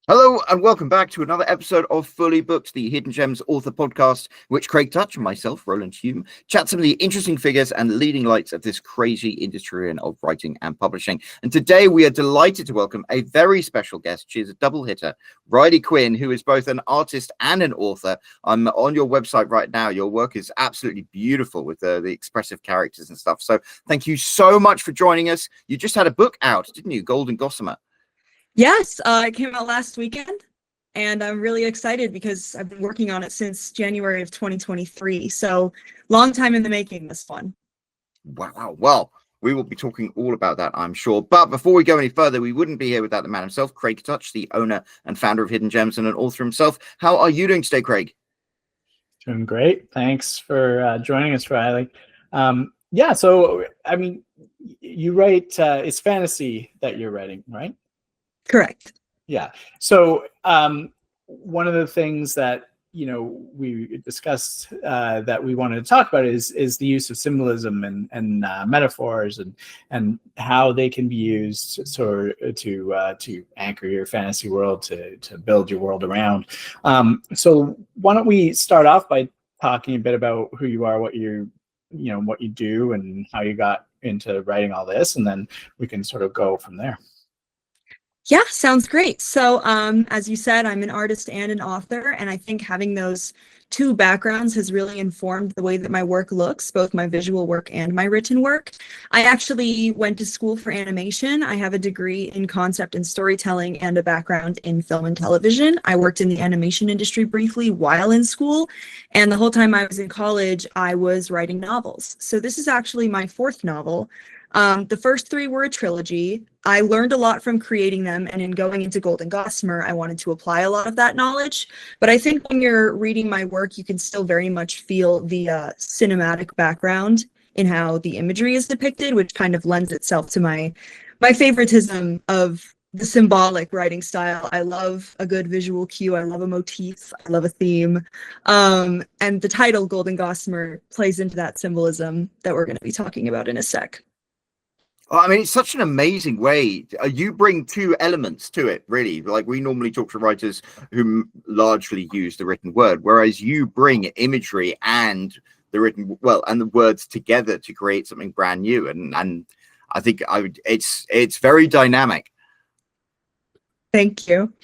Hello and welcome back to another episode of Fully Booked, the Hidden Gems author podcast, which Craig Touch and myself, Roland Hume, chat some of the interesting figures and leading lights of this crazy industry of writing and publishing. And today we are delighted to welcome a very special guest. She is a double hitter, Riley Quinn, who is both an artist and an author. I'm on your website right now. Your work is absolutely beautiful with the expressive characters and stuff. So thank you so much for joining us. You just had a book out, didn't you? Golden Gossamer. Yes, it came out last weekend, and I'm really excited because I've been working on it since January of 2023. So long time in the making, this one. Wow. Well, we will be talking all about that, I'm sure. But before we go any further, we wouldn't be here without the man himself, Craig Touch, the owner and founder of Hidden Gems and an author himself. How are you doing today, Craig? Doing great. Thanks for joining us, Riley. So, I mean, you write, it's fantasy that you're writing, right? Correct. Yeah. So one of the things that we discussed that we wanted to talk about is the use of symbolism and metaphors and how they can be used to anchor your fantasy world, to build your world around. So why don't we start off by talking a bit about who you are, what you do, and how you got into writing all this, and then we can sort of go from there. Yeah, sounds great. So as you said, I'm an artist and an author, and I think having those two backgrounds has really informed the way that my work looks, both my visual work and my written work. I actually went to school for animation. I have a degree in concept and storytelling and a background in film and television. I worked in the animation industry briefly while in school, and the whole time I was in college, I was writing novels. So this is actually my fourth novel. The first three were a trilogy. I learned a lot from creating them, and in going into Golden Gossamer, I wanted to apply a lot of that knowledge. But I think when you're reading my work, you can still very much feel the cinematic background in how the imagery is depicted, which kind of lends itself to my favoritism of the symbolic writing style. I love a good visual cue. I love a motif. I love a theme. And the title Golden Gossamer plays into that symbolism that we're going to be talking about in a sec. I mean, it's such an amazing way. You bring two elements to it, really. Like we normally talk to writers who largely use the written word, whereas you bring imagery and the written, and the words together to create something brand new. And I think it's very dynamic. Thank you.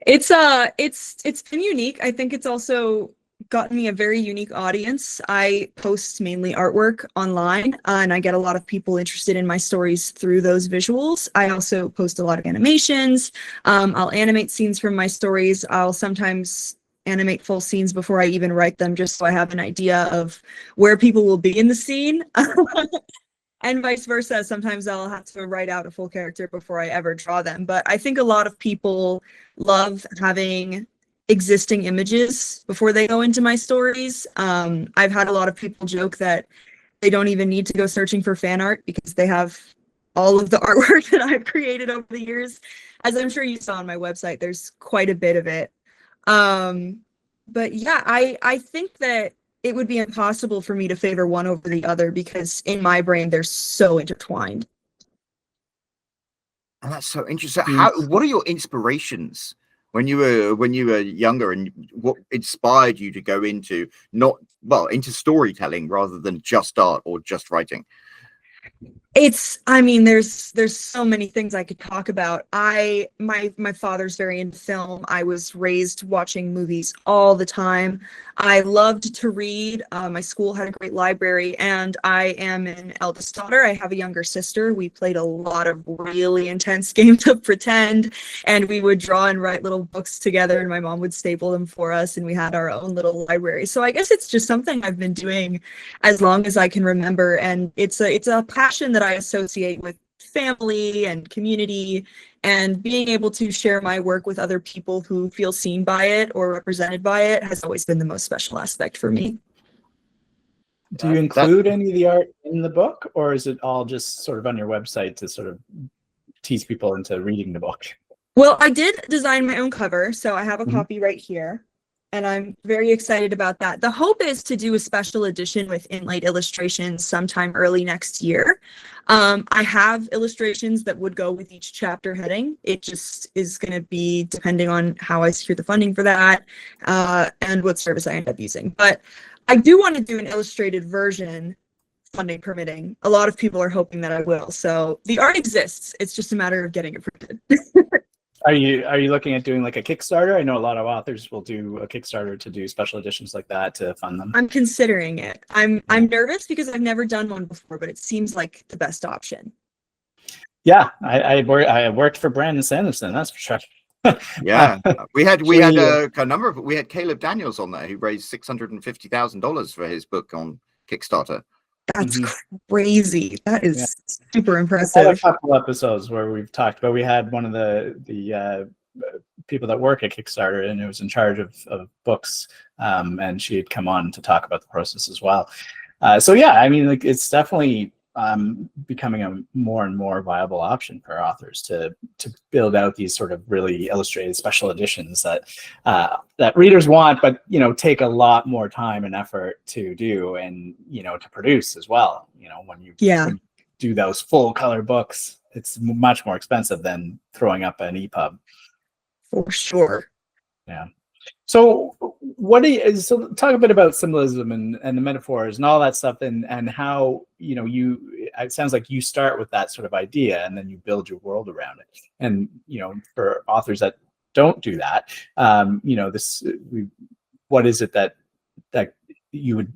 It's been unique. I think it's also gotten me a very unique audience. I post mainly artwork online, and I get a lot of people interested in my stories through those visuals. I also post a lot of animations. I'll animate scenes from my stories. I'll sometimes animate full scenes before I even write them, just so I have an idea of where people will be in the scene. And vice versa. Sometimes I'll have to write out a full character before I ever draw them. But I think a lot of people love having existing images before they go into my stories. I've had a lot of people joke that they don't even need to go searching for fan art because they have all of the artwork that I've created over the years. As I'm sure you saw on my website, there's quite a bit of it. But yeah, I think that it would be impossible for me to favor one over the other because in my brain, they're so intertwined. And that's so interesting. What are your inspirations when you were younger, and what inspired you to go into into storytelling rather than just art or just writing? There's so many things I could talk about. My father's very into film. I was raised watching movies all the time. I loved to read. My school had a great library, and I am an eldest daughter. I have a younger sister. We played a lot of really intense games of pretend, and we would draw and write little books together, and my mom would staple them for us, and we had our own little library. So I guess it's just something I've been doing as long as I can remember, and it's a passion that I associate with family and community, and being able to share my work with other people who feel seen by it or represented by it has always been the most special aspect for me. Do you include any of the art in the book, or is it all just sort of on your website to sort of tease people into reading the book? Well, I did design my own cover, so I have a copy right here. and I'm very excited about that. The hope is to do a special edition with inlaid illustrations sometime early next year. I have illustrations that would go with each chapter heading. It just is going to be depending on how I secure the funding for that, and what service I end up using. But I do want to do an illustrated version, funding permitting. A lot of people are hoping that I will. So the art exists. It's just a matter of getting it printed. Are you looking at doing like a Kickstarter? I know a lot of authors will do a Kickstarter to do special editions like that to fund them. I'm considering it. I'm nervous because I've never done one before, but it seems like the best option. Yeah, I worked for Brandon Sanderson, that's for sure. Yeah, we had a number of, we had Caleb Daniels on there who raised $650,000 for his book on Kickstarter. That's crazy. That is super impressive. We've had a couple episodes where we've talked about, we had one of the people that work at Kickstarter and who was in charge of books, and she had come on to talk about the process as well. So yeah, I mean, like, it's definitely becoming a more and more viable option for authors to build out these sort of really illustrated special editions that that readers want, but take a lot more time and effort to do, and to produce as well. When you do those full color books, it's much more expensive than throwing up an EPUB. For sure. Yeah. So so talk a bit about symbolism and the metaphors and all that stuff, and how it sounds like you start with that sort of idea and then you build your world around it. And for authors that don't do that, what is it that you would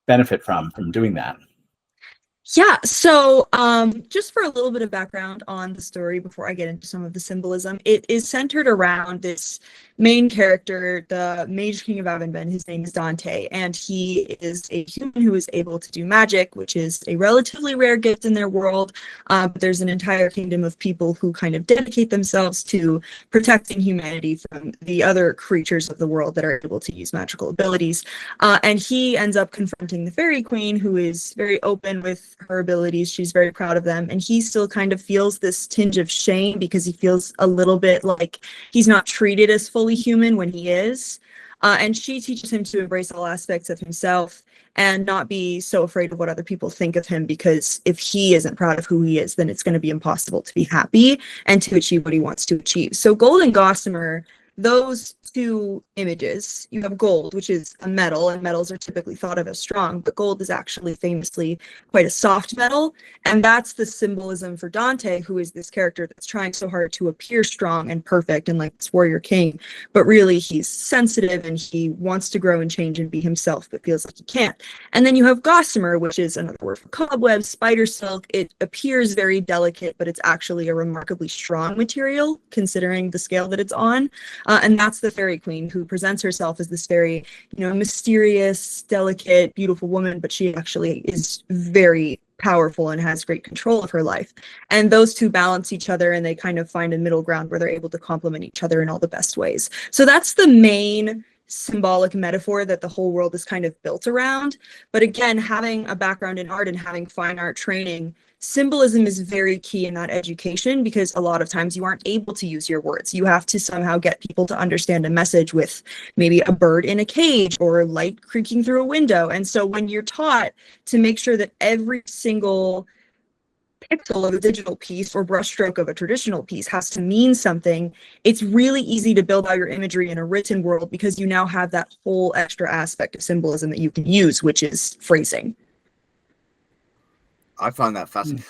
benefit from doing that? Yeah, so just for a little bit of background on the story before I get into some of the symbolism, it is centered around this main character, the Mage King of Avenben. His name is Dante, and he is a human who is able to do magic, which is a relatively rare gift in their world. But there's an entire kingdom of people who kind of dedicate themselves to protecting humanity from the other creatures of the world that are able to use magical abilities. And he ends up confronting the Fairy Queen, who is very open with her abilities. She's very proud of them, and he still kind of feels this tinge of shame because he feels a little bit like he's not treated as fully human when he is. And she teaches him to embrace all aspects of himself and not be so afraid of what other people think of him, because if he isn't proud of who he is, then it's going to be impossible to be happy and to achieve what he wants to achieve. So gold and gossamer, those two images, you have gold, which is a metal, and metals are typically thought of as strong, but gold is actually famously quite a soft metal. And that's the symbolism for Dante, who is this character that's trying so hard to appear strong and perfect and like this warrior king, but really he's sensitive and he wants to grow and change and be himself, but feels like he can't. And then you have gossamer, which is another word for cobweb, spider silk. It appears very delicate, but it's actually a remarkably strong material considering the scale that it's on. And that's the Fairy Queen, who presents herself as this very, mysterious, delicate, beautiful woman, but she actually is very powerful and has great control of her life. And those two balance each other, and they kind of find a middle ground where they're able to complement each other in all the best ways. So that's the main symbolic metaphor that the whole world is kind of built around. But again, having a background in art and having fine art training, symbolism is very key in that education, because a lot of times you aren't able to use your words. You have to somehow get people to understand a message with maybe a bird in a cage or light creaking through a window. And so when you're taught to make sure that every single pixel of a digital piece or brushstroke of a traditional piece has to mean something, it's really easy to build out your imagery in a written world, because you now have that whole extra aspect of symbolism that you can use, which is phrasing. I find that fascinating.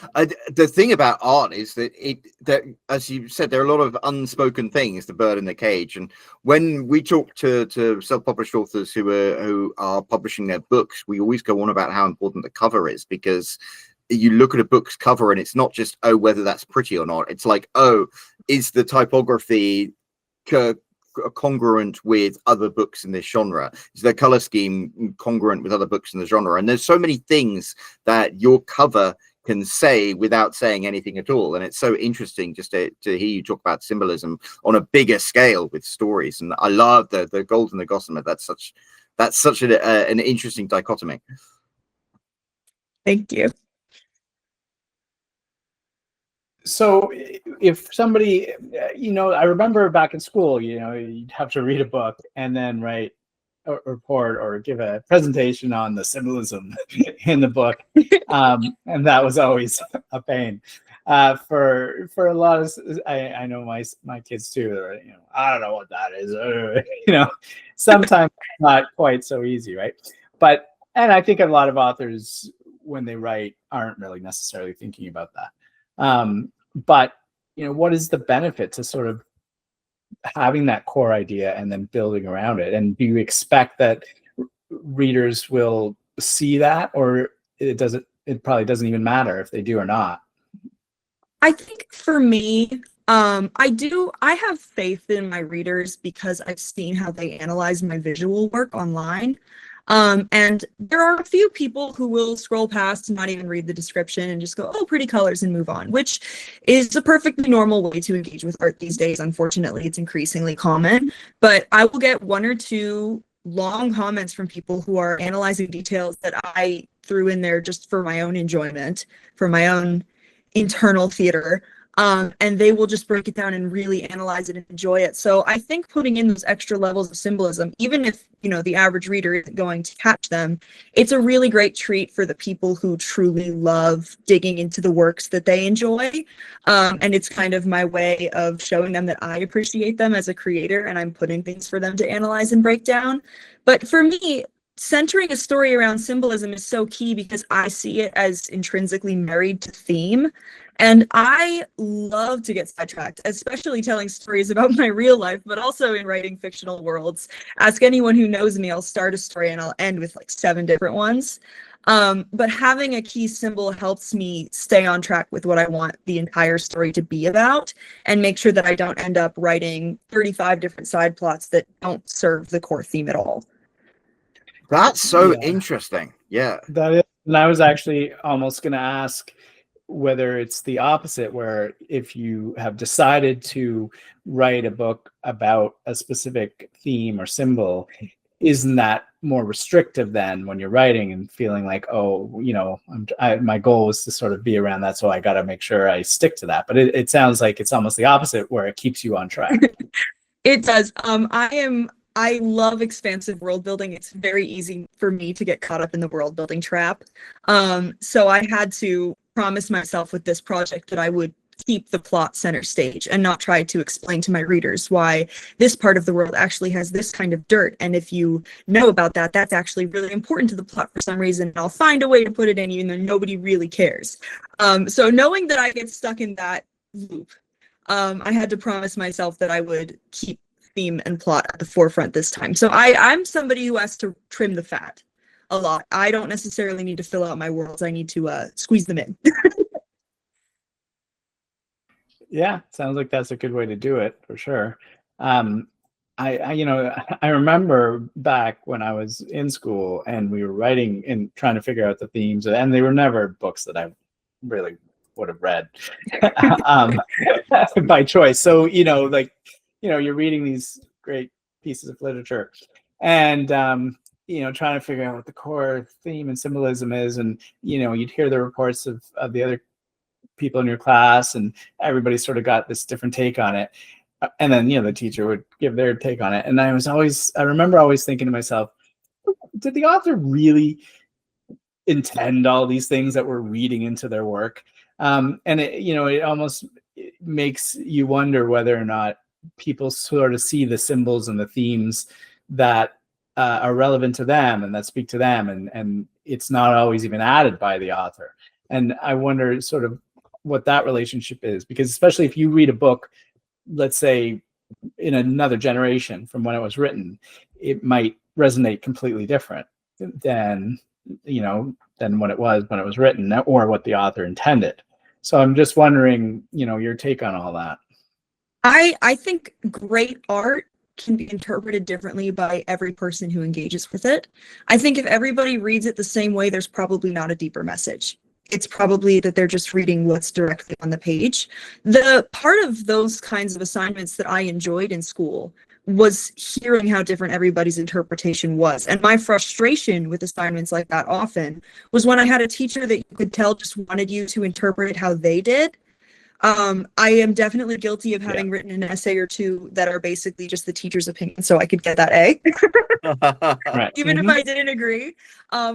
The thing about art is that that, as you said, there are a lot of unspoken things, the bird in the cage. And when we talk to self-published authors who are publishing their books, we always go on about how important the cover is, because you look at a book's cover and it's not just, whether that's pretty or not. It's like, is the typography congruent with other books in this genre? Is their color scheme congruent with other books in the genre? And there's so many things that your cover can say without saying anything at all. And it's so interesting just to hear you talk about symbolism on a bigger scale with stories. And I love the gold and the gossamer. That's such an interesting dichotomy. Thank you. So if somebody, I remember back in school, you'd have to read a book and then write report or give a presentation on the symbolism in the book, and that was always a pain. For a lot of, I know my kids too. They're, I don't know what that is. Sometimes not quite so easy, right? And I think a lot of authors, when they write, aren't really necessarily thinking about that. But what is the benefit to sort of having that core idea and then building around it? And do you expect that readers will see that, or it probably doesn't even matter if they do or not? I think for me, I have faith in my readers because I've seen how they analyze my visual work online. And there are a few people who will scroll past and not even read the description and just go, oh, pretty colors, and move on, which is a perfectly normal way to engage with art these days. Unfortunately, it's increasingly common, but I will get one or two long comments from people who are analyzing details that I threw in there just for my own enjoyment, for my own internal theater. And they will just break it down and really analyze it and enjoy it. So I think putting in those extra levels of symbolism, even if, the average reader isn't going to catch them, it's a really great treat for the people who truly love digging into the works that they enjoy. And it's kind of my way of showing them that I appreciate them as a creator and I'm putting things for them to analyze and break down. But for me, centering a story around symbolism is so key because I see it as intrinsically married to theme. And I love to get sidetracked, especially telling stories about my real life, but also in writing fictional worlds. Ask anyone who knows me, I'll start a story and I'll end with like 7 different ones. But having a key symbol helps me stay on track with what I want the entire story to be about and make sure that I don't end up writing 35 different side plots that don't serve the core theme at all. That's so interesting. Yeah. That is, and I was actually almost going to ask whether it's the opposite, where if you have decided to write a book about a specific theme or symbol, isn't that more restrictive then when you're writing and feeling like, oh, my goal was to sort of be around that, so I got to make sure I stick to that. But it sounds like it's almost the opposite, where it keeps you on track. It does. I love expansive world building. It's very easy for me to get caught up in the world building trap. So I had to promise myself with this project that I would keep the plot center stage and not try to explain to my readers why this part of the world actually has this kind of dirt. And if you know about that, that's actually really important to the plot for some reason. I'll find a way to put it in even though nobody really cares. So knowing that I get stuck in that loop, I had to promise myself that I would keep theme and plot at the forefront this time. So I'm somebody who has to trim the fat a lot. I don't necessarily need to fill out my worlds. I need to squeeze them in. Yeah, sounds like that's a good way to do it for sure. I remember back when I was in school and we were writing and trying to figure out the themes, and they were never books that I really would have read by choice. So, you're reading these great pieces of literature and, trying to figure out what the core theme and symbolism is. And, you'd hear the reports of the other people in your class and everybody sort of got this different take on it. And then, the teacher would give their take on it. And I remember always thinking to myself, did the author really intend all these things that we're reading into their work? And it almost makes you wonder whether or not people sort of see the symbols and the themes that are relevant to them and that speak to them, and it's not always even added by the author. And I wonder sort of what that relationship is, because especially if you read a book, let's say in another generation from when it was written, it might resonate completely different than what it was when it was written, or what the author intended. So I'm just wondering, your take on all that. I think great art can be interpreted differently by every person who engages with it. I think if everybody reads it the same way, there's probably not a deeper message. It's probably that they're just reading what's directly on the page. The part of those kinds of assignments that I enjoyed in school was hearing how different everybody's interpretation was. And my frustration with assignments like that often was when I had a teacher that you could tell just wanted you to interpret it how they did. I am definitely guilty of having written an essay or two that are basically just the teacher's opinion, so I could get that A. Right. Even if I didn't agree.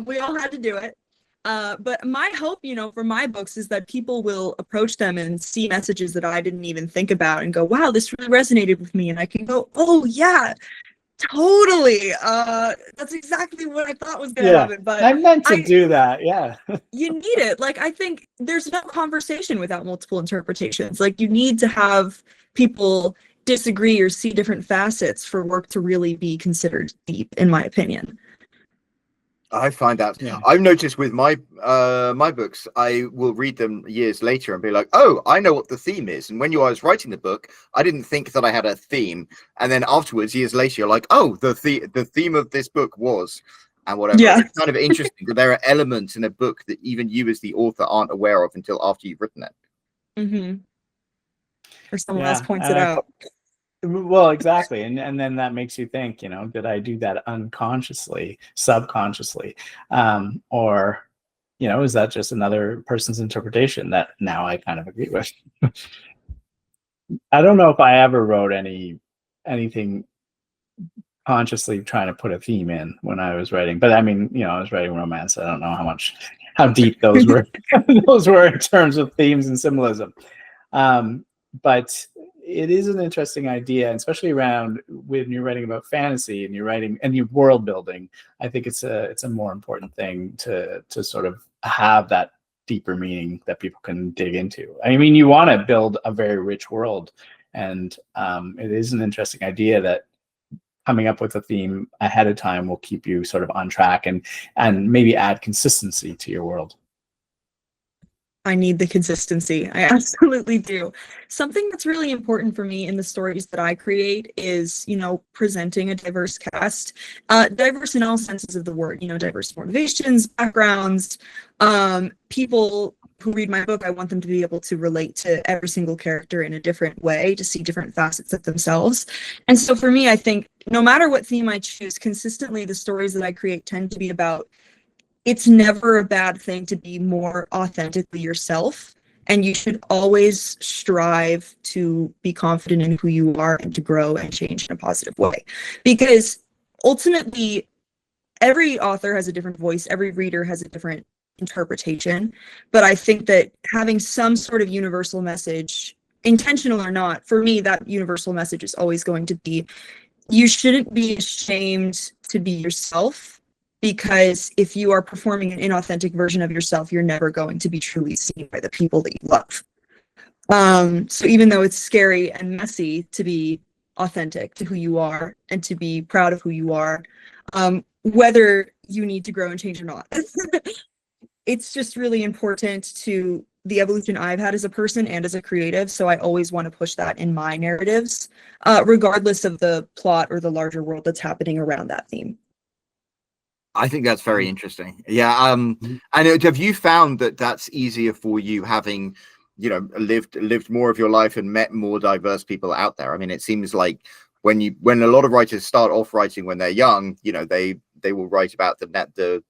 We all had to do it. But my hope, for my books is that people will approach them and see messages that I didn't even think about and go, wow, this really resonated with me. And I can go, oh yeah, totally. That's exactly what I thought was going to happen. But I meant to do that. Yeah. You need it. Like, I think there's no conversation without multiple interpretations. Like, you need to have people disagree or see different facets for work to really be considered deep, in my opinion. I find that I've noticed with my my books, I will read them years later and be like, oh, I know what the theme is. And when I was writing the book, I didn't think that I had a theme. And then afterwards, years later, you're like, oh, the theme of this book was, and whatever. Yeah. It's kind of interesting that there are elements in a book that even you as the author aren't aware of until after you've written it. Mm-hmm. Or someone else points it out. Well, exactly. And then that makes you think, did I do that unconsciously, subconsciously? Or, is that just another person's interpretation that now I kind of agree with? I don't know if I ever wrote anything consciously trying to put a theme in when I was writing. But I mean, I was writing romance. I don't know how deep those were those were in terms of themes and symbolism. But it is an interesting idea, especially around when you're writing about fantasy and you're world building. I think it's a more important thing to sort of have that deeper meaning that people can dig into. I mean, you want to build a very rich world, and it is an interesting idea that coming up with a theme ahead of time will keep you sort of on track and maybe add consistency to your world. I need the consistency. I absolutely do. Something that's really important for me in the stories that I create is, presenting a diverse cast, diverse in all senses of the word, diverse motivations, backgrounds, people who read my book. I want them to be able to relate to every single character in a different way, to see different facets of themselves. And so for me, I think no matter what theme I choose, consistently the stories that I create tend to be about, it's never a bad thing to be more authentically yourself. And you should always strive to be confident in who you are and to grow and change in a positive way. Because ultimately, every author has a different voice, every reader has a different interpretation. But I think that having some sort of universal message, intentional or not, for me, that universal message is always going to be, you shouldn't be ashamed to be yourself. Because if you are performing an inauthentic version of yourself, you're never going to be truly seen by the people that you love. So even though it's scary and messy to be authentic to who you are and to be proud of who you are, whether you need to grow and change or not, it's just really important to the evolution I've had as a person and as a creative. So I always want to push that in my narratives, regardless of the plot or the larger world that's happening around that theme. I think that's very interesting. Yeah. And have you found that that's easier for you having, lived more of your life and met more diverse people out there? I mean, it seems like when a lot of writers start off writing when they're young, they will write about the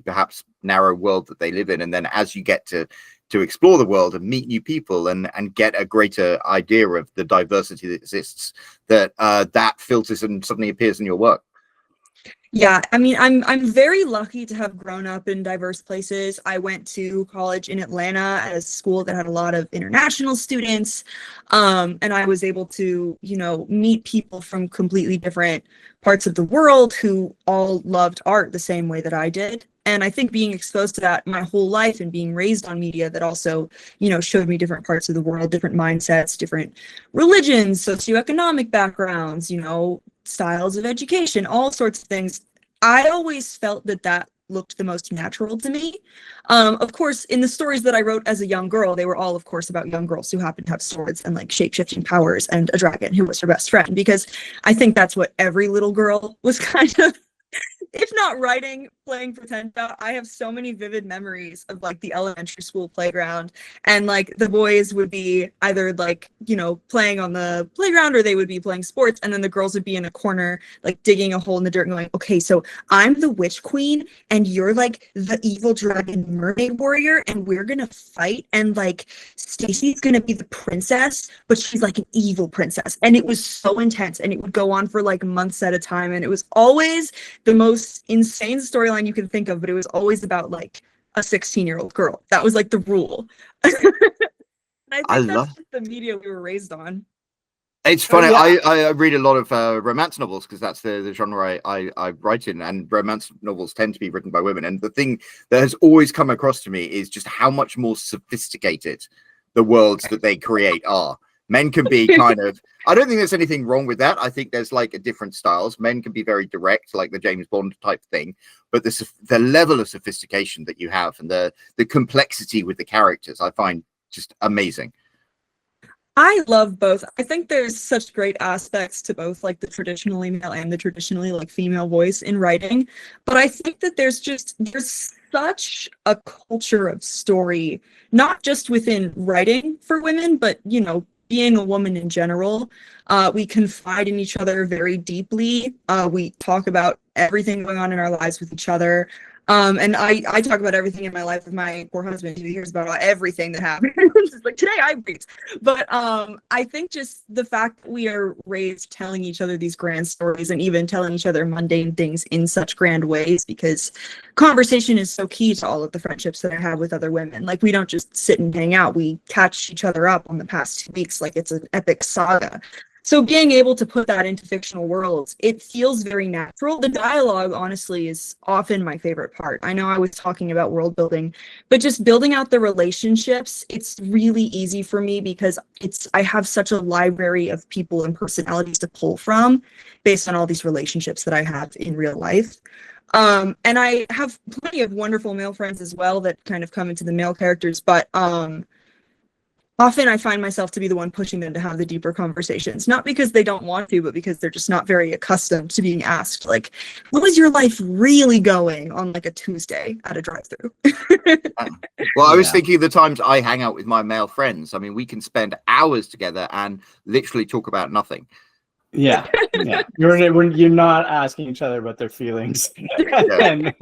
perhaps narrow world that they live in. And then as you get to explore the world and meet new people and get a greater idea of the diversity that exists, that filters and suddenly appears in your work. Yeah, I mean, I'm very lucky to have grown up in diverse places. I went to college in Atlanta at a school that had a lot of international students, and I was able to, meet people from completely different parts of the world who all loved art the same way that I did. And I think being exposed to that my whole life and being raised on media that also, showed me different parts of the world, different mindsets, different religions, socioeconomic backgrounds, styles of education, all sorts of things. I always felt that looked the most natural to me. Of course, in the stories that I wrote as a young girl, they were all, of course, about young girls who happened to have swords and like shape-shifting powers and a dragon who was her best friend, because I think that's what every little girl was kind of if not writing, playing pretend. I have so many vivid memories of like the elementary school playground, and like the boys would be either like, you know, playing on the playground or they would be playing sports, and then the girls would be in a corner like digging a hole in the dirt and going, okay, so I'm the witch queen and you're like the evil dragon mermaid warrior, and we're gonna fight, and like Stacy's gonna be the princess, but she's like an evil princess. And it was so intense, and it would go on for like months at a time, and it was always the most insane storyline you could think of, but it was always about like a 16-year-old girl. That was like the rule. I think I that's love just the media we were raised on. It's funny. yeah. I read a lot of romance novels because that's the genre I write in, and romance novels tend to be written by women. And the thing that has always come across to me is just how much more sophisticated the worlds that they create are. Men can be kind of, I don't think there's anything wrong with that. I think there's like a different styles. Men can be very direct, like the James Bond type thing, but the level of sophistication that you have and the complexity with the characters, I find just amazing. I love both. I think there's such great aspects to both like the traditionally male and the traditionally like female voice in writing. But I think that there's such a culture of story, not just within writing for women, but you know, being a woman in general. We confide in each other very deeply. We talk about everything going on in our lives with each other. And I talk about everything in my life with my poor husband, who hears about everything that happens. It's like, today I breathe. But I think just the fact that we are raised telling each other these grand stories, and even telling each other mundane things in such grand ways, because conversation is so key to all of the friendships that I have with other women. Like, we don't just sit and hang out. We catch each other up on the past 2 weeks like it's an epic saga. So being able to put that into fictional worlds, it feels very natural. The dialogue, honestly, is often my favorite part. I know I was talking about world building, but just building out the relationships, it's really easy for me because I have such a library of people and personalities to pull from based on all these relationships that I have in real life. And I have plenty of wonderful male friends as well that kind of come into the male characters, but often I find myself to be the one pushing them to have the deeper conversations, not because they don't want to, but because they're just not very accustomed to being asked, like, what is your life really going on like a Tuesday at a drive-through? Well, I was thinking of the times I hang out with my male friends. I mean, we can spend hours together and literally talk about nothing. Yeah. You're not asking each other about their feelings and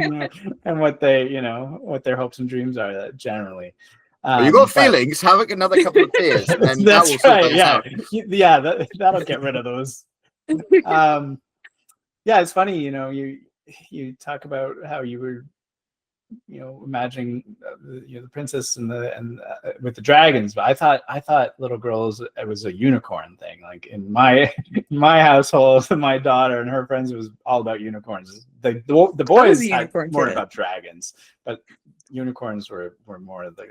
what they, you know, what their hopes and dreams are. That generally. You got feelings, have another couple of beers, and then that will sort those out. Yeah, that'll get rid of those. Yeah, it's funny, you know, you talk about how you were, you know, imagining the princess and with the dragons, but I thought little girls, it was a unicorn thing. Like in my household, my daughter and her friends, it was all about unicorns. The boys had more about dragons, but unicorns were more of the.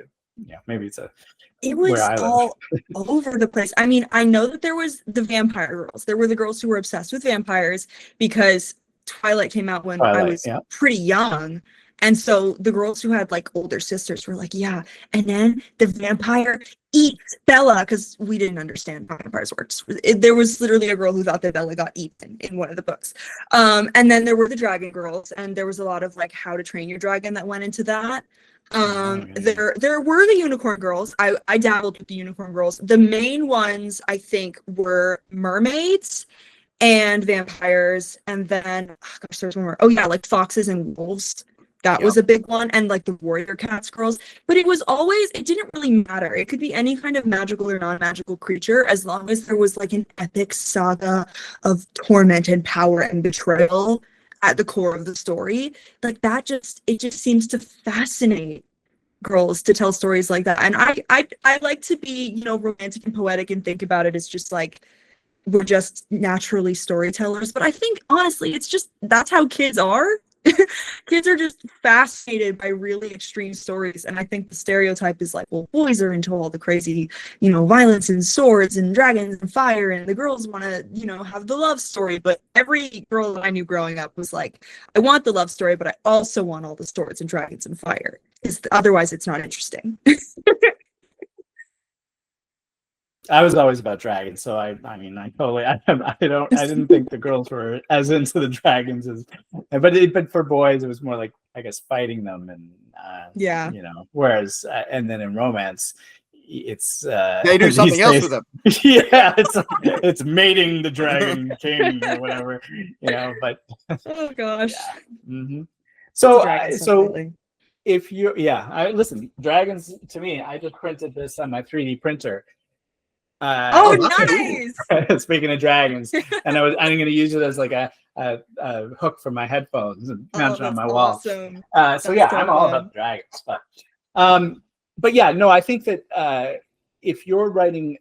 Yeah, maybe it was all over the place. I mean, I know that there was the vampire girls. There were the girls who were obsessed with vampires because Twilight came out when I was pretty young. And so the girls who had like older sisters were like, yeah, and then the vampire eats Bella, because we didn't understand how vampires worked. There was literally a girl who thought that Bella got eaten in one of the books. And then there were the dragon girls, and there was a lot of like How to Train Your Dragon that went into that. There were the unicorn girls. I dabbled with the unicorn girls. The main ones I think were mermaids and vampires, and then there was one more. Oh yeah, like foxes and wolves. That was a big one, and like the warrior cats girls. But it didn't really matter. It could be any kind of magical or non-magical creature, as long as there was like an epic saga of torment and power and betrayal at the core of the story. Like that it just seems to fascinate girls to tell stories like that. And I like to be, you know, romantic and poetic and think about it as just like we're just naturally storytellers. But I think honestly, it's just that's how kids are. Kids are just fascinated by really extreme stories, and I think the stereotype is like, well, boys are into all the crazy, you know, violence and swords and dragons and fire, and the girls want to, you know, have the love story. But every girl that I knew growing up was like, I want the love story, but I also want all the swords and dragons and fire, because otherwise it's not interesting. I was always about dragons, so I mean, I totally, I didn't think the girls were as into the dragons as, but for boys, it was more like, I guess, fighting them and, Yeah. whereas, and then in romance, it's, They do something else with them. Yeah, it's mating the dragon king or whatever, but. Oh gosh. Yeah. Mm-hmm. It's a So, dragon so something. if you, I listen, dragons to me, I just printed this on my 3D printer. Oh, nice! Speaking of dragons, and I'm going to use it as like a hook for my headphones and mount it on my wall. Awesome. So yeah, I'm all about dragons, but yeah, no, I think that if you're writing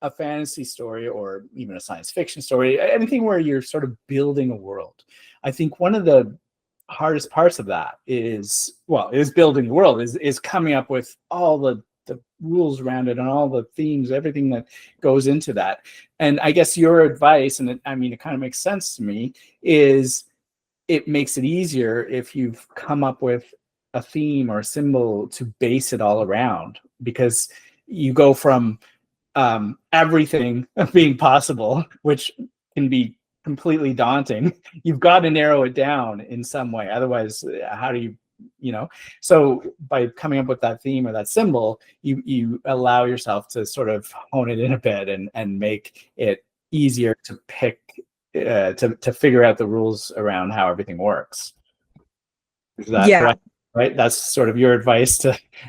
a fantasy story or even a science fiction story, anything where you're sort of building a world, I think one of the hardest parts of that is building the world, is coming up with all the rules around it and all the themes, everything that goes into that. And I guess your advice, and it kind of makes sense to me, is it makes it easier if you've come up with a theme or a symbol to base it all around, because you go from everything being possible, which can be completely daunting. You've got to narrow it down in some way. Otherwise, how do you, so by coming up with that theme or that symbol, you allow yourself to sort of hone it in a bit and make it easier to pick, to figure out the rules around how everything works. Is that correct? Right? That's sort of your advice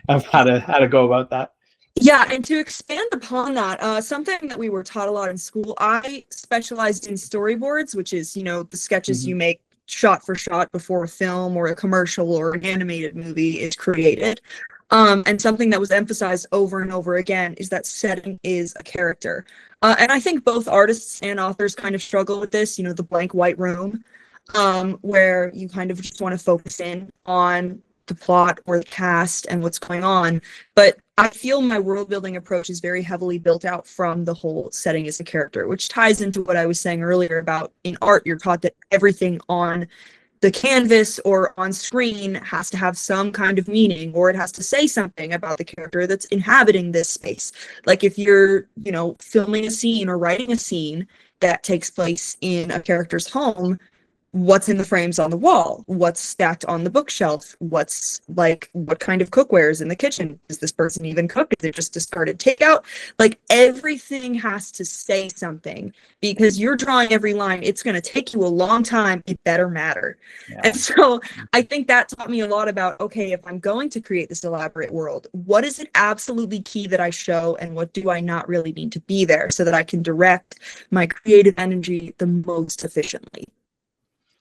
of how to go about that. Yeah, and to expand upon that, something that we were taught a lot in school, I specialized in storyboards, which is, the sketches you make shot for shot before a film or a commercial or an animated movie is created. And something that was emphasized over and over again is that setting is a character. And I think both artists and authors kind of struggle with this, the blank white room, where you kind of just want to focus in on the plot or the cast and what's going on. But I feel my world building approach is very heavily built out from the whole setting as a character, which ties into what I was saying earlier about in art, you're taught that everything on the canvas or on screen has to have some kind of meaning, or it has to say something about the character that's inhabiting this space. Like if you're, filming a scene or writing a scene that takes place in a character's home, what's in the frames on the wall, what's stacked on the bookshelf, what kind of cookware is in the kitchen, does this person even cook, is it just discarded takeout? Like everything has to say something, because you're drawing every line, it's going to take you a long time, it better matter. And so I think that taught me a lot about, okay, if I'm going to create this elaborate world, what is it absolutely key that I show, and what do I not really need to be there, so that I can direct my creative energy the most efficiently.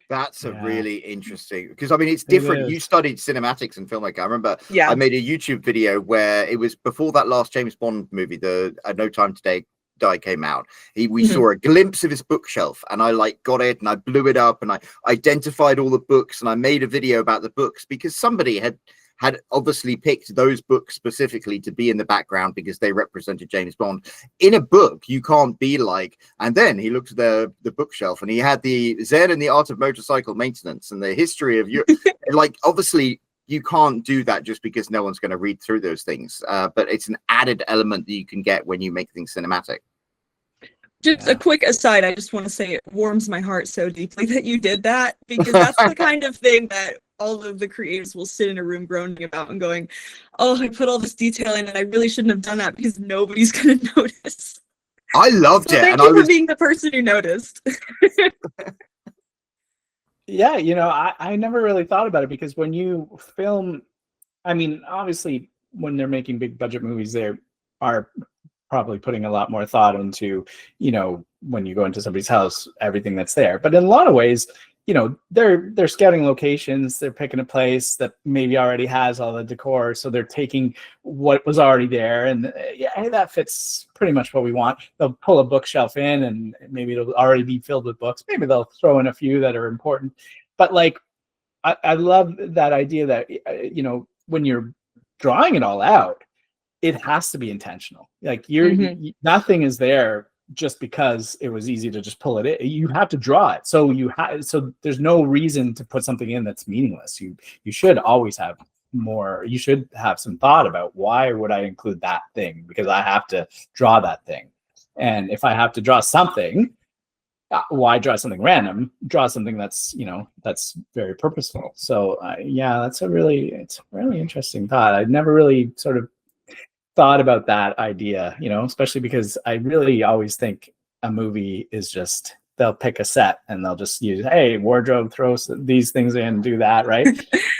That's a really interesting, because it's different. You studied cinematics and filmmaking. I remember I made a YouTube video where it was before that last James Bond movie, the No Time to Die came out. We saw a glimpse of his bookshelf, and I got it and I blew it up and I identified all the books and I made a video about the books, because somebody had obviously picked those books specifically to be in the background because they represented James Bond. In a book, you can't be like, and then he looked at the bookshelf and he had the Zen and the Art of Motorcycle Maintenance and the history of your obviously you can't do that just because no one's going to read through those things. But it's an added element that you can get when you make things cinematic. Just a quick aside, I just want to say it warms my heart so deeply that you did that, because that's the kind of thing that all of the creators will sit in a room groaning about and going, oh, I put all this detail in and I really shouldn't have done that because nobody's going to notice. I loved it. Thank you for being the person who noticed. Yeah, I never really thought about it, because when you film, obviously when they're making big budget movies, they are probably putting a lot more thought into, when you go into somebody's house, everything that's there. But in a lot of ways, they're scouting locations, they're picking a place that maybe already has all the decor, so they're taking what was already there, and hey, that fits pretty much what we want. They'll pull a bookshelf in and maybe it'll already be filled with books. Maybe they'll throw in a few that are important, but I love that idea that when you're drawing it all out, it has to be intentional. Like nothing is there just because it was easy to just pull it in. You have to draw it. So there's no reason to put something in that's meaningless. You should always have you should have some thought about, why would I include that thing? Because I have to draw that thing. And if I have to draw something, why draw something random? Draw something that's, that's very purposeful. So yeah, it's a really interesting thought. I'd never really sort of thought about that idea, especially because I really always think a movie is just, they'll pick a set and they'll just use, hey, wardrobe, throw these things in, do that, right?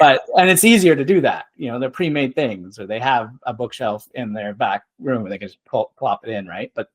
And it's easier to do that. They're pre-made things, or they have a bookshelf in their back room and they can just plop it in, right? But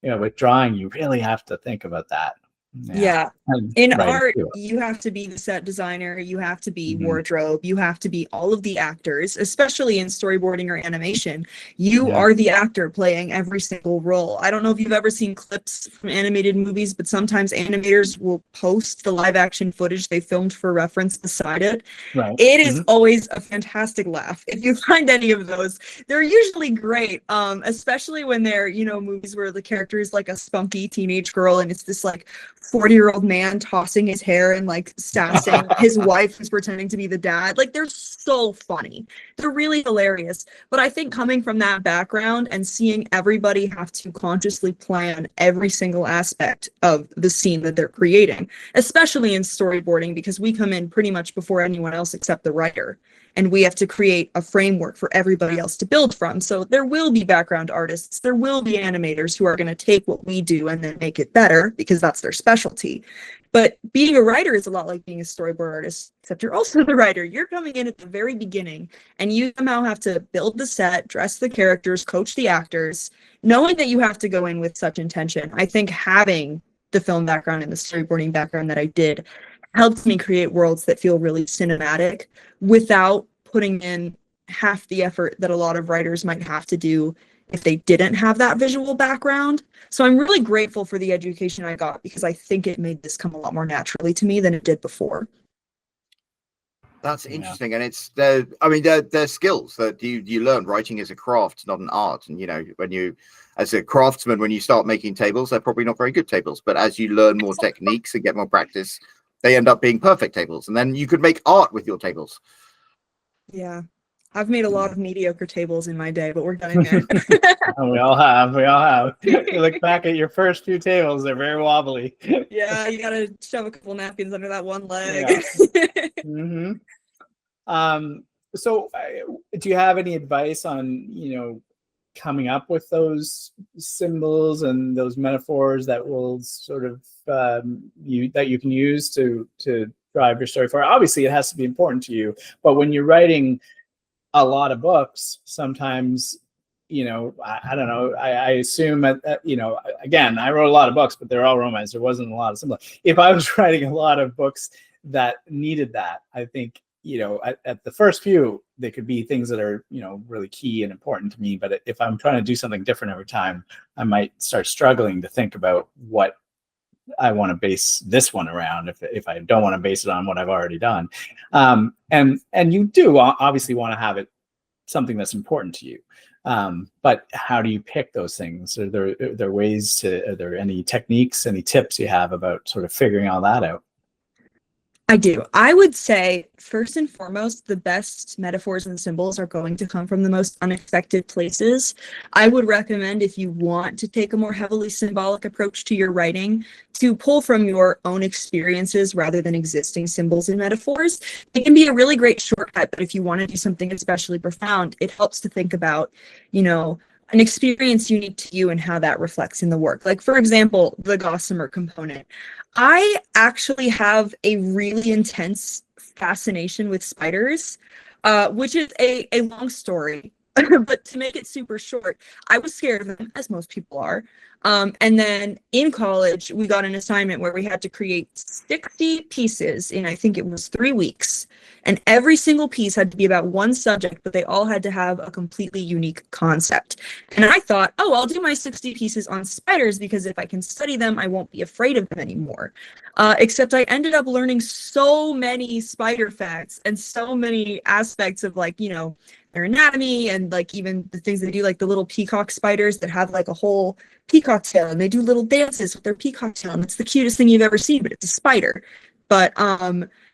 with drawing, you really have to think about that. Yeah. In art, you have to be the set designer, you have to be wardrobe, you have to be all of the actors, especially in storyboarding or animation. You are the actor playing every single role. I don't know if you've ever seen clips from animated movies, but sometimes animators will post the live action footage they filmed for reference beside it. Right. It is always a fantastic laugh. If you find any of those, they're usually great, especially when they're, movies where the character is like a spunky teenage girl and it's this like 40-year-old man tossing his hair and like sassing his wife who's pretending to be the dad. Like, they're so funny. They're really hilarious. But I think coming from that background and seeing everybody have to consciously plan every single aspect of the scene that they're creating, especially in storyboarding, because we come in pretty much before anyone else except the writer. And we have to create a framework for everybody else to build from. So there will be background artists, there will be animators who are going to take what we do and then make it better because that's their specialty. But being a writer is a lot like being a storyboard artist, except you're also the writer. You're coming in at the very beginning and you somehow have to build the set, dress the characters, coach the actors, knowing that you have to go in with such intention. I think having the film background and the storyboarding background that I did helped me create worlds that feel really cinematic without putting in half the effort that a lot of writers might have to do if they didn't have that visual background. So I'm really grateful for the education I got because I think it made this come a lot more naturally to me than it did before. That's interesting. And it's they're skills that you learn. Writing is a craft, not an art. And when you, as a craftsman, when you start making tables, they're probably not very good tables, but as you learn more techniques and get more practice, they end up being perfect tables, and then you could make art with your tables. Yeah, I've made a lot of mediocre tables in my day, but we're getting there. We all have. You look back at your first few tables; they're very wobbly. Yeah, you gotta shove a couple napkins under that one leg. Yeah. So, do you have any advice on coming up with those symbols and those metaphors that will sort of that you can use to drive your story forward? Obviously, it has to be important to you, but when you're writing a lot of books, sometimes I don't know. I assume again, I wrote a lot of books, but they're all romance. There wasn't a lot of symbol. If I was writing a lot of books that needed that, I think at the first few, they could be things that are, really key and important to me. But if I'm trying to do something different every time, I might start struggling to think about what I want to base this one around if I don't want to base it on what I've already done. And you do obviously want to have it something that's important to you. But how do you pick those things? Are there ways are there any techniques, any tips you have about sort of figuring all that out? I do. I would say, first and foremost, the best metaphors and symbols are going to come from the most unexpected places. I would recommend, if you want to take a more heavily symbolic approach to your writing, to pull from your own experiences rather than existing symbols and metaphors. It can be a really great shortcut, but if you want to do something especially profound, it helps to think about, an experience unique to you and how that reflects in the work. Like, for example, the gossamer component. I actually have a really intense fascination with spiders, which is a long story. But to make it super short, I was scared of them, as most people are. And then in college, we got an assignment where we had to create 60 pieces in, I think it was 3 weeks. And every single piece had to be about one subject, but they all had to have a completely unique concept. And I thought, I'll do my 60 pieces on spiders because if I can study them, I won't be afraid of them anymore. Except I ended up learning so many spider facts and so many aspects of their anatomy and even the things they do, like the little peacock spiders that have a whole peacock tail and they do little dances with their peacock tail and it's the cutest thing you've ever seen, but it's a spider. But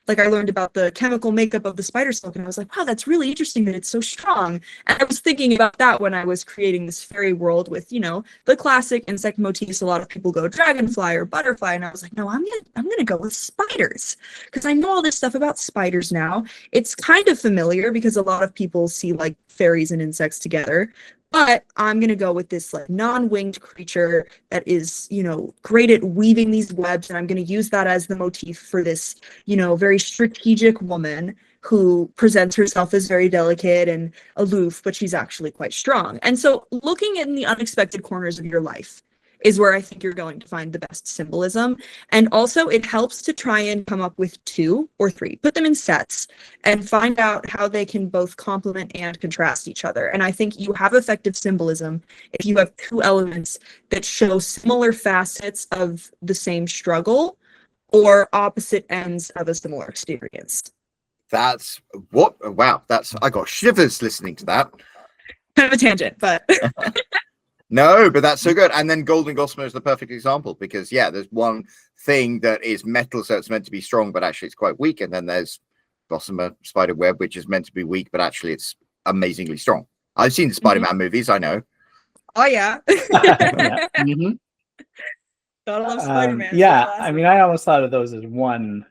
like I learned about the chemical makeup of the spider silk, and I was like, wow, that's really interesting that it's so strong. And I was thinking about that when I was creating this fairy world with, you know, the classic insect motifs. A lot of people go dragonfly or butterfly, and I was like, no, I'm gonna go with spiders, because I know all this stuff about spiders now. It's kind of familiar because a lot of people see like fairies and insects together. But I'm going to go with this like non-winged creature that is, you know, great at weaving these webs. And I'm going to use that as the motif for this, you know, very strategic woman who presents herself as very delicate and aloof, but she's actually quite strong. And so looking in the unexpected corners of your life is where I think you're going to find the best symbolism. And also it helps to try and come up with 2 or 3, put them in sets and find out how they can both complement and contrast each other. And I think you have effective symbolism if you have 2 elements that show similar facets of the same struggle or opposite ends of a similar experience. That's what, wow, I got shivers listening to that. Kind of a tangent, but No, but that's so good. And then golden gossamer is the perfect example, because yeah, there's one thing that is metal, so it's meant to be strong, but actually it's quite weak. And then there's gossamer spider web, which is meant to be weak, but actually it's amazingly strong. I've seen the Spider-Man movies, I know. oh yeah. Yeah. Mm-hmm. Gotta love Spider-Man. Yeah, I mean, I almost thought of those as one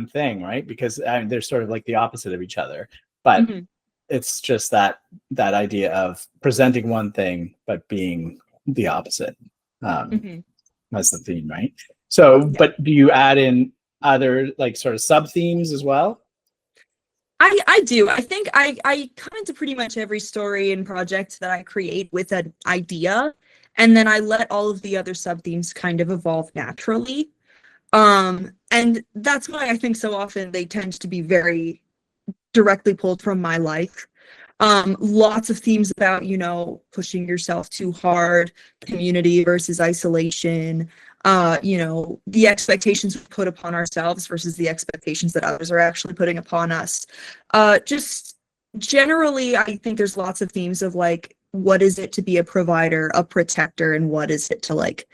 thing, right? Because they're sort of like the opposite of each other, but it's just that idea of presenting one thing but being the opposite as the theme, right? So, but do you add in other like sort of sub themes as well? I do. I think I come into pretty much every story and project that I create with an idea, and then I let all of the other sub themes kind of evolve naturally. And that's why I think so often they tend to be very directly pulled from my life. Lots of themes about, you know, pushing yourself too hard, community versus isolation, you know, the expectations we put upon ourselves versus the expectations that others are actually putting upon us. Just generally, I think there's lots of themes of like, what is it to be a provider, a protector, and what is it to like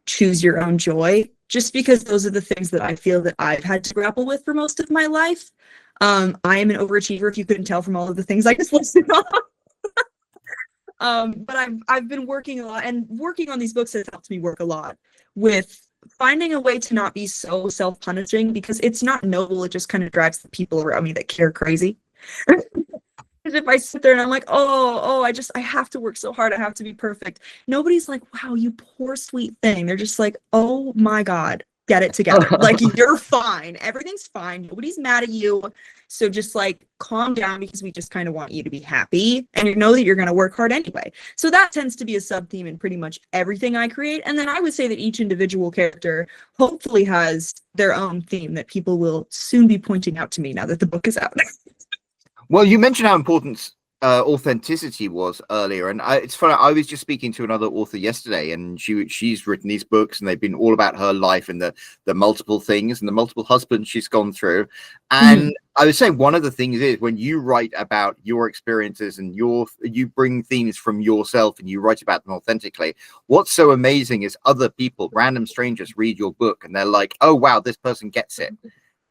choose your own joy? Just because those are the things that I feel that I've had to grapple with for most of my life. I am an overachiever, if you couldn't tell from all of the things I just listed off. But I've been working a lot, and working on these books has helped me work a lot with finding a way to not be so self-punishing, because it's not noble. It just kind of drives the people around me that care crazy. Because if I sit there and I'm like, oh, I have to work so hard, I have to be perfect. Nobody's like, wow, you poor sweet thing. They're just like, oh my God, get it together. Like, you're fine. Everything's fine. Nobody's mad at you. So just like calm down, because we just kind of want you to be happy, and you know that you're going to work hard anyway. So that tends to be a sub theme in pretty much everything I create. And then I would say that each individual character hopefully has their own theme that people will soon be pointing out to me now that the book is out. Well, you mentioned how important authenticity was earlier, and it's funny. I was just speaking to another author yesterday, and she's written these books, and they've been all about her life and the multiple things and the multiple husbands she's gone through. And I was saying, one of the things is when you write about your experiences and you bring themes from yourself and you write about them authentically. What's so amazing is other people, random strangers, read your book and they're like, "Oh wow, this person gets it."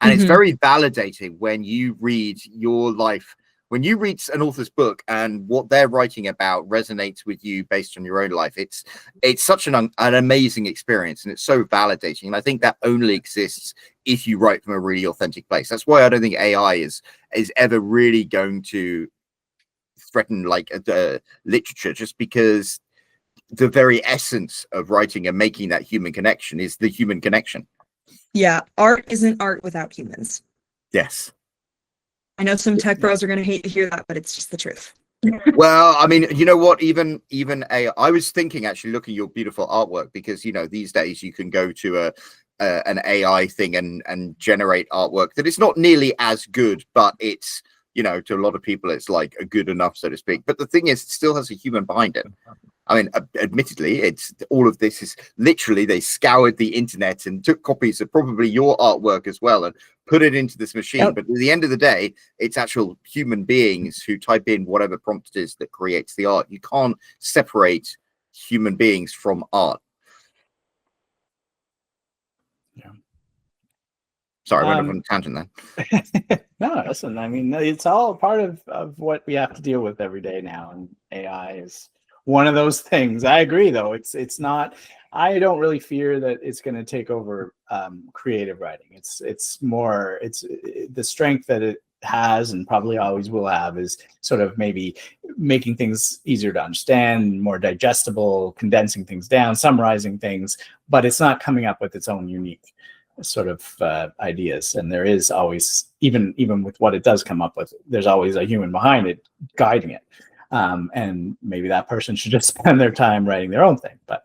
And it's very validating when you read your life, when you read an author's book and what they're writing about resonates with you based on your own life. It's such an amazing experience, and it's so validating. And I think that only exists if you write from a really authentic place. That's why I don't think AI is ever really going to threaten like the literature, just because the very essence of writing and making that human connection is the human connection. Yeah, art isn't art without humans. Yes. I know some tech bros are going to hate to hear that, but it's just the truth. Well, I mean, you know what? Even I was thinking, actually, looking at your beautiful artwork, because you know these days you can go to an AI thing and generate artwork that is not nearly as good, but it's, you know, to a lot of people it's like a good enough, so to speak. But the thing is, it still has a human behind it. I mean, admittedly, it's all of this is literally they scoured the internet and took copies of probably your artwork as well and put it into this machine. Yep. But at the end of the day, it's actual human beings who type in whatever prompt it is that creates the art. You can't separate human beings from art. Yeah. Sorry, I went off on a tangent then. No, listen, I mean, it's all part of what we have to deal with every day now, and AI is one of those things. I agree, though. It's not. I don't really fear that it's going to take over creative writing. It's more. It's the strength that it has and probably always will have is sort of maybe making things easier to understand, more digestible, condensing things down, summarizing things, but it's not coming up with its own unique sort of ideas. And there is always, even with what it does come up with, there's always a human behind it guiding it. And maybe that person should just spend their time writing their own thing. But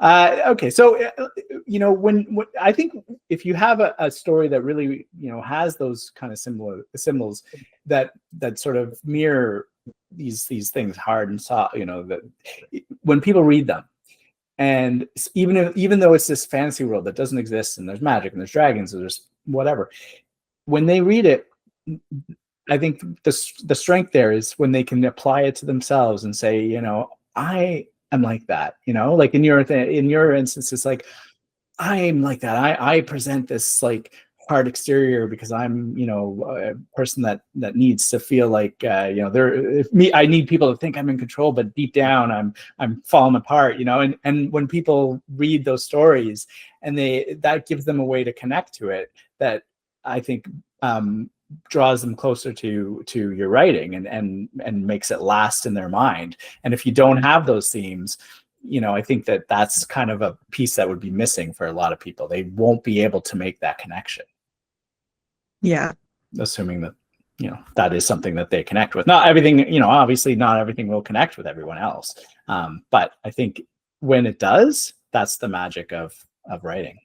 okay, so when I think if you have a story that really has those kind of symbols that sort of mirror these things, hard and soft, that when people read them, and even though it's this fantasy world that doesn't exist, and there's magic and there's dragons and there's whatever, when they read it, I think the strength there is when they can apply it to themselves and say, I am like that, like in your instance, it's like, I'm like that. I present this like hard exterior because I'm, a person that needs to feel like, I need people to think I'm in control, but deep down I'm falling apart, and when people read those stories and that gives them a way to connect to it, that I think, draws them closer to your writing and makes it last in their mind. And if you don't have those themes, I think that's kind of a piece that would be missing for a lot of people. They won't be able to make that connection. Yeah. Assuming that, that is something that they connect with. Not everything, obviously not everything will connect with everyone else. But I think when it does, that's the magic of writing.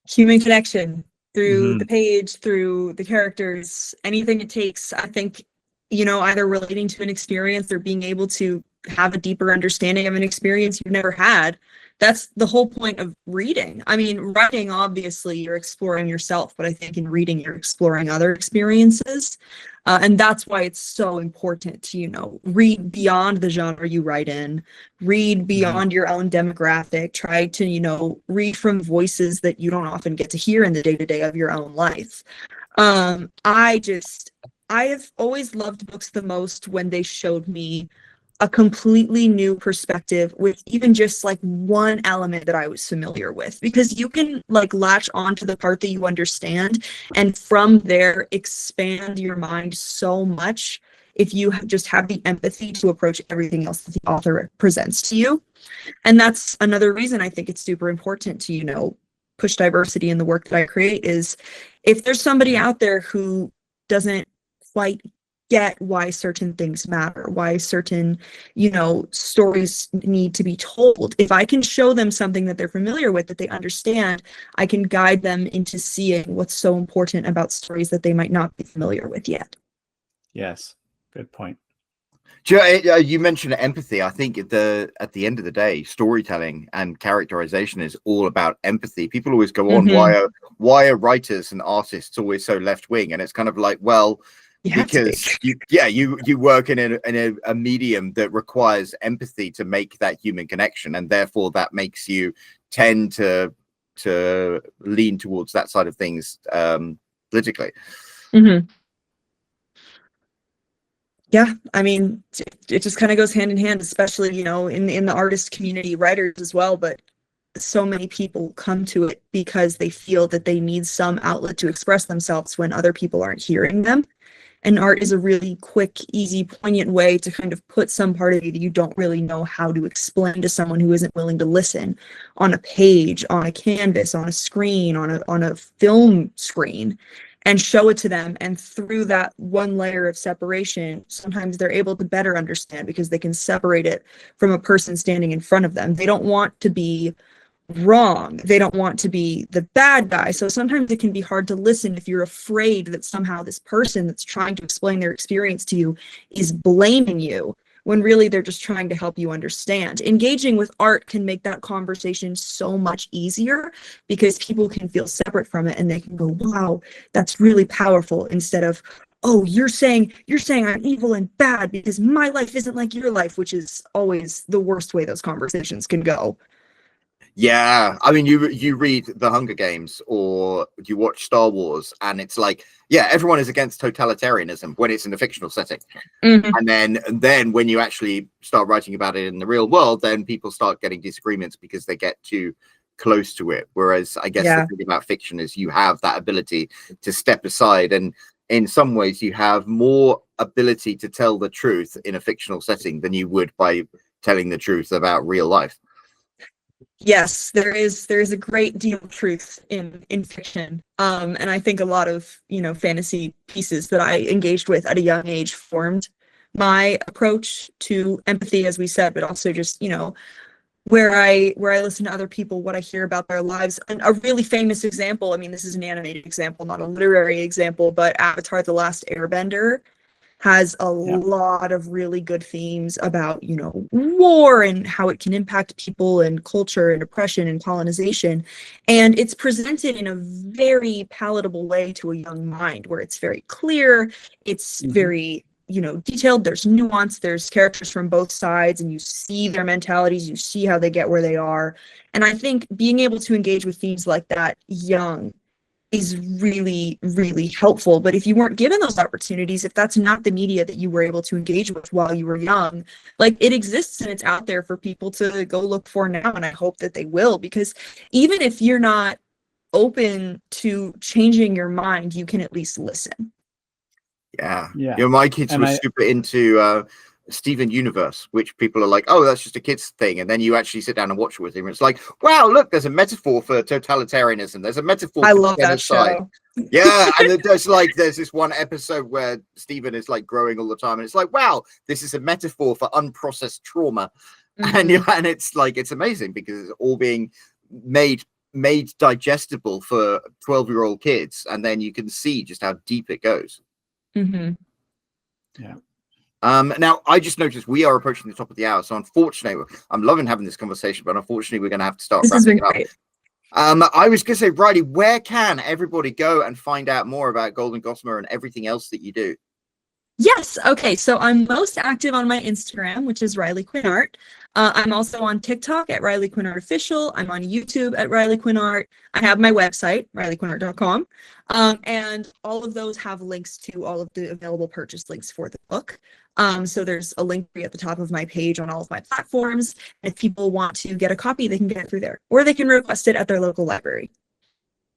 Human connection through the page, through the characters, anything it takes. I think, either relating to an experience or being able to have a deeper understanding of an experience you've never had. That's the whole point of reading. I mean, writing, obviously, you're exploring yourself, but I think in reading, you're exploring other experiences. And that's why it's so important to, read beyond the genre you write in, read beyond your own demographic, try to, read from voices that you don't often get to hear in the day-to-day of your own life. I have always loved books the most when they showed me a completely new perspective with even just like one element that I was familiar with, because you can like latch onto the part that you understand and from there expand your mind so much if you just have the empathy to approach everything else that the author presents to you. And that's another reason I think it's super important to, push diversity in the work that I create, is if there's somebody out there who doesn't quite get why certain things matter, why certain, stories need to be told. If I can show them something that they're familiar with, that they understand, I can guide them into seeing what's so important about stories that they might not be familiar with yet. Yes, good point. You mentioned empathy. I think at the end of the day, storytelling and characterization is all about empathy. People always go on, why are writers and artists always so left wing? And it's kind of like, well, because you work in a medium that requires empathy to make that human connection, and therefore that makes you tend to lean towards that side of things politically. Yeah, I mean, it just kind of goes hand in hand, especially in the artist community, writers as well, but so many people come to it because they feel that they need some outlet to express themselves when other people aren't hearing them. And art is a really quick, easy, poignant way to kind of put some part of you that you don't really know how to explain to someone who isn't willing to listen on a page, on a canvas, on a screen, on a film screen, and show it to them. And through that one layer of separation, sometimes they're able to better understand because they can separate it from a person standing in front of them. They don't want to be wrong. They don't want to be the bad guy. So sometimes it can be hard to listen if you're afraid that somehow this person that's trying to explain their experience to you is blaming you, when really they're just trying to help you understand. Engaging with art can make that conversation so much easier because people can feel separate from it and they can go, wow, that's really powerful, instead of, oh, you're saying I'm evil and bad because my life isn't like your life, which is always the worst way those conversations can go. Yeah, I mean, you read The Hunger Games or you watch Star Wars, and it's like, yeah, everyone is against totalitarianism when it's in a fictional setting. Mhm. And then when you actually start writing about it in the real world, then people start getting disagreements because they get too close to it. Whereas I guess Yeah. the thing about fiction is you have that ability to step aside, and in some ways you have more ability to tell the truth in a fictional setting than you would by telling the truth about real life. Yes, there is a great deal of truth in fiction. And I think a lot of, fantasy pieces that I engaged with at a young age formed my approach to empathy, as we said, but also just, where I listen to other people, what I hear about their lives. And a really famous example, I mean, this is an animated example, not a literary example, but Avatar: The Last Airbender has a lot of really good themes about, war and how it can impact people and culture and oppression and colonization. And it's presented in a very palatable way to a young mind, where it's very clear, it's very, detailed, there's nuance, there's characters from both sides, and you see their mentalities, you see how they get where they are. And I think being able to engage with themes like that young is really, really helpful. But if you weren't given those opportunities, if that's not the media that you were able to engage with while you were young, like, it exists and it's out there for people to go look for now. And I hope that they will, because even if you're not open to changing your mind, you can at least listen. Yeah. Yeah. My kids And were super into Steven Universe, which people are like, oh, that's just a kid's thing. And then you actually sit down and watch it with him. It's like, wow, look, there's a metaphor for totalitarianism. There's a metaphor I for love that genocide. show. Yeah. And there's this one episode where Steven is like growing all the time. And it's like, wow, this is a metaphor for unprocessed trauma. And it's like, it's amazing because it's all being made digestible for 12-year-old kids. And then you can see just how deep it goes. Yeah. Now I just noticed we are approaching the top of the hour, so unfortunately, I'm loving having this conversation, but unfortunately, we're going to have to start This has wrapping been it up. great. I was going to say, Riley, where can everybody go and find out more about Golden Gossamer and everything else that you do? Yes. Okay. So I'm most active on my Instagram, which is Riley Quinn Art. I'm also on TikTok at Riley Quinn Art Official. I'm on YouTube at Riley Quinn Art. I have my website, rileyquinnart.com. And all of those have links to all of the available purchase links for the book. So there's a link at the top of my page on all of my platforms. If people want to get a copy, they can get it through there, or they can request it at their local library.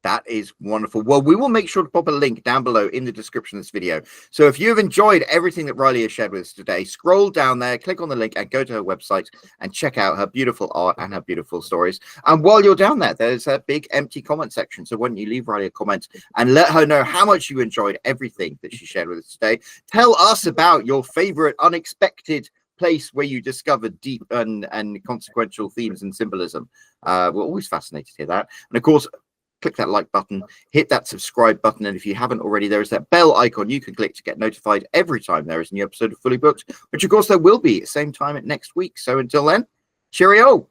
That is wonderful. Well, we will make sure to pop a link down below in the description of this video. So if you have enjoyed everything that Riley has shared with us today, scroll down there, click on the link and go to her website and check out her beautiful art and her beautiful stories. And while you're down there, there's a big empty comment section. So why don't you leave Riley a comment and let her know how much you enjoyed everything that she shared with us today. Tell us about your favorite unexpected place where you discovered deep and consequential themes and symbolism. We're always fascinated to hear that. And of course, click that like button, hit that subscribe button, and if you haven't already, there is that bell icon you can click to get notified every time there is a new episode of Fully Booked, which of course there will be at the same time next week. So until then, cheerio.